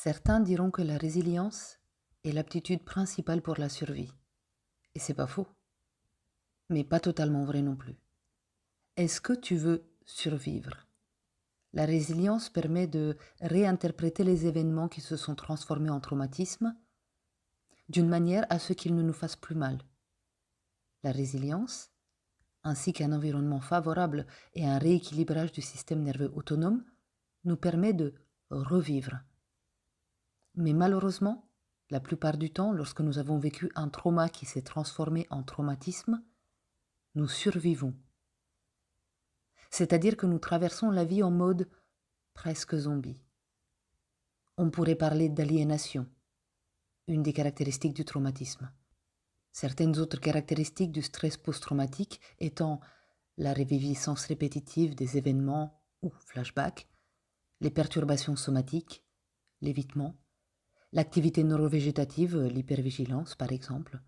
Certains diront que la résilience est l'aptitude principale pour la survie. Et c'est pas faux, mais pas totalement vrai non plus. Est-ce que tu veux survivre? La résilience permet de réinterpréter les événements qui se sont transformés en traumatisme d'une manière à ce qu'ils ne nous fassent plus mal. La résilience, ainsi qu'un environnement favorable et un rééquilibrage du système nerveux autonome, nous permet de revivre. Mais malheureusement, la plupart du temps, lorsque nous avons vécu un trauma qui s'est transformé en traumatisme, nous survivons. C'est-à-dire que nous traversons la vie en mode presque zombie. On pourrait parler d'aliénation, une des caractéristiques du traumatisme. Certaines autres caractéristiques du stress post-traumatique étant la réviviscence répétitive des événements ou flashbacks, les perturbations somatiques, l'évitement, l'activité neurovégétative, l'hypervigilance par exemple,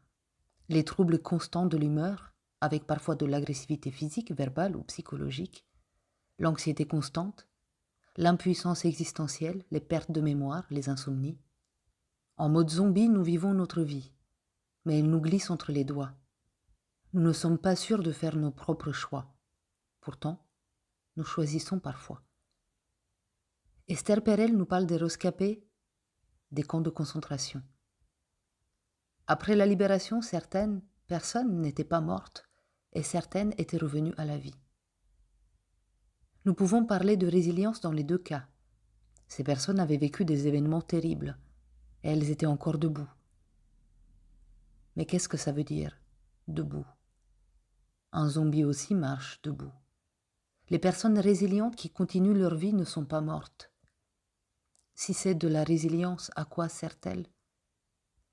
les troubles constants de l'humeur, avec parfois de l'agressivité physique, verbale ou psychologique, l'anxiété constante, l'impuissance existentielle, les pertes de mémoire, les insomnies. En mode zombie, nous vivons notre vie, mais elle nous glisse entre les doigts. Nous ne sommes pas sûrs de faire nos propres choix. Pourtant, nous choisissons parfois. Esther Perel nous parle des rescapés des camps de concentration. Après la libération, certaines personnes n'étaient pas mortes et certaines étaient revenues à la vie. Nous pouvons parler de résilience dans les deux cas. Ces personnes avaient vécu des événements terribles et elles étaient encore debout. Mais qu'est-ce que ça veut dire, debout? Un zombie aussi marche debout. Les personnes résilientes qui continuent leur vie ne sont pas mortes. Si c'est de la résilience, à quoi sert-elle?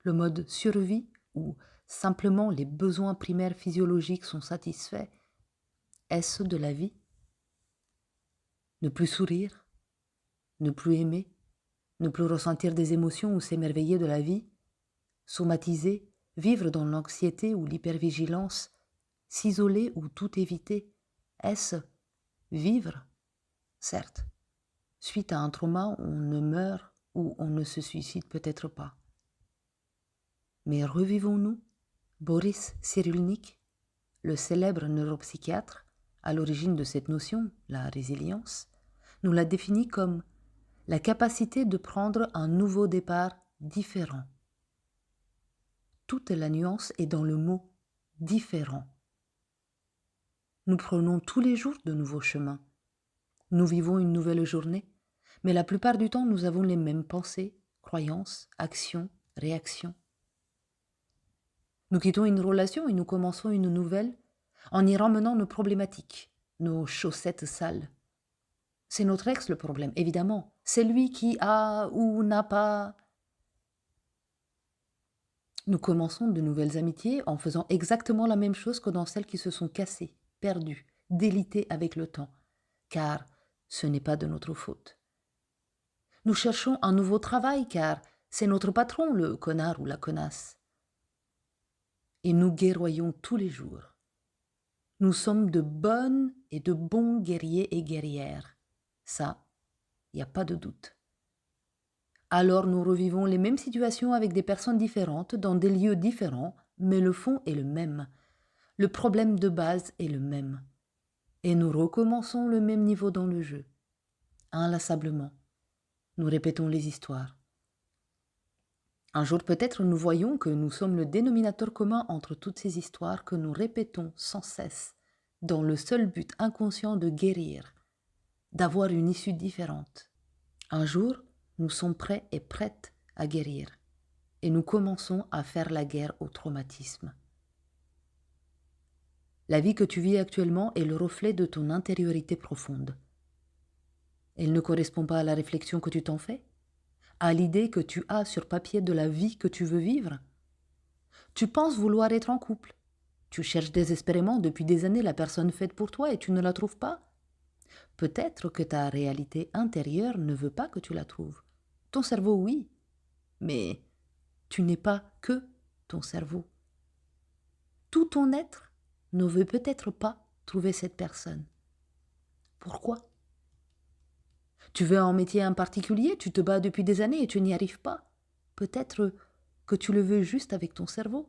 Le mode survie, où simplement les besoins primaires physiologiques sont satisfaits, est-ce de la vie? Ne plus sourire, ne plus aimer, ne plus ressentir des émotions ou s'émerveiller de la vie, somatiser, vivre dans l'anxiété ou l'hypervigilance, s'isoler ou tout éviter, est-ce vivre? Certes, suite à un trauma, on ne meurt ou on ne se suicide peut-être pas. Mais revivons-nous? Boris Cyrulnik, le célèbre neuropsychiatre, à l'origine de cette notion, la résilience, nous l'a définie comme la capacité de prendre un nouveau départ différent. Toute la nuance est dans le mot « différent ». Nous prenons tous les jours de nouveaux chemins. Nous vivons une nouvelle journée, mais la plupart du temps, nous avons les mêmes pensées, croyances, actions, réactions. Nous quittons une relation et nous commençons une nouvelle en y ramenant nos problématiques, nos chaussettes sales. C'est notre ex le problème, évidemment. C'est lui qui a ou n'a pas. Nous commençons de nouvelles amitiés en faisant exactement la même chose que dans celles qui se sont cassées, perdues, délitées avec le temps, car ce n'est pas de notre faute. Nous cherchons un nouveau travail car c'est notre patron, le connard ou la connasse. Et nous guerroyons tous les jours. Nous sommes de bonnes et de bons guerriers et guerrières. Ça, il n'y a pas de doute. Alors nous revivons les mêmes situations avec des personnes différentes, dans des lieux différents, mais le fond est le même. Le problème de base est le même. Et nous recommençons le même niveau dans le jeu. Inlassablement. Nous répétons les histoires. Un jour peut-être nous voyons que nous sommes le dénominateur commun entre toutes ces histoires que nous répétons sans cesse, dans le seul but inconscient de guérir, d'avoir une issue différente. Un jour, nous sommes prêts et prêtes à guérir, et nous commençons à faire la guerre au traumatisme. La vie que tu vis actuellement est le reflet de ton intériorité profonde. Elle ne correspond pas à la réflexion que tu t'en fais, à l'idée que tu as sur papier de la vie que tu veux vivre. Tu penses vouloir être en couple. Tu cherches désespérément depuis des années la personne faite pour toi et tu ne la trouves pas. Peut-être que ta réalité intérieure ne veut pas que tu la trouves. Ton cerveau, oui, mais tu n'es pas que ton cerveau. Tout ton être ne veut peut-être pas trouver cette personne. Pourquoi? Tu veux un métier en particulier, tu te bats depuis des années et tu n'y arrives pas. Peut-être que tu le veux juste avec ton cerveau.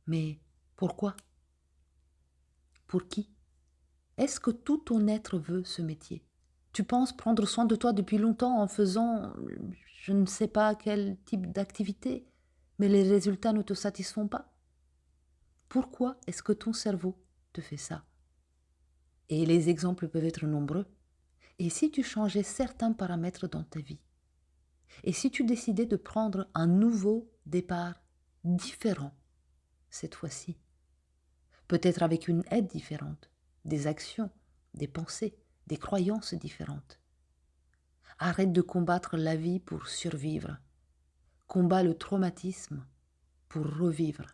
Mais pourquoi? Pour qui? Est-ce que tout ton être veut ce métier? Tu penses prendre soin de toi depuis longtemps en faisant je ne sais pas quel type d'activité, mais les résultats ne te satisfont pas? Pourquoi est-ce que ton cerveau te fait ça? Et les exemples peuvent être nombreux. Et si tu changeais certains paramètres dans ta vie? Et si tu décidais de prendre un nouveau départ différent cette fois-ci? Peut-être avec une aide différente, des actions, des pensées, des croyances différentes. Arrête de combattre la vie pour survivre. Combat le traumatisme pour revivre.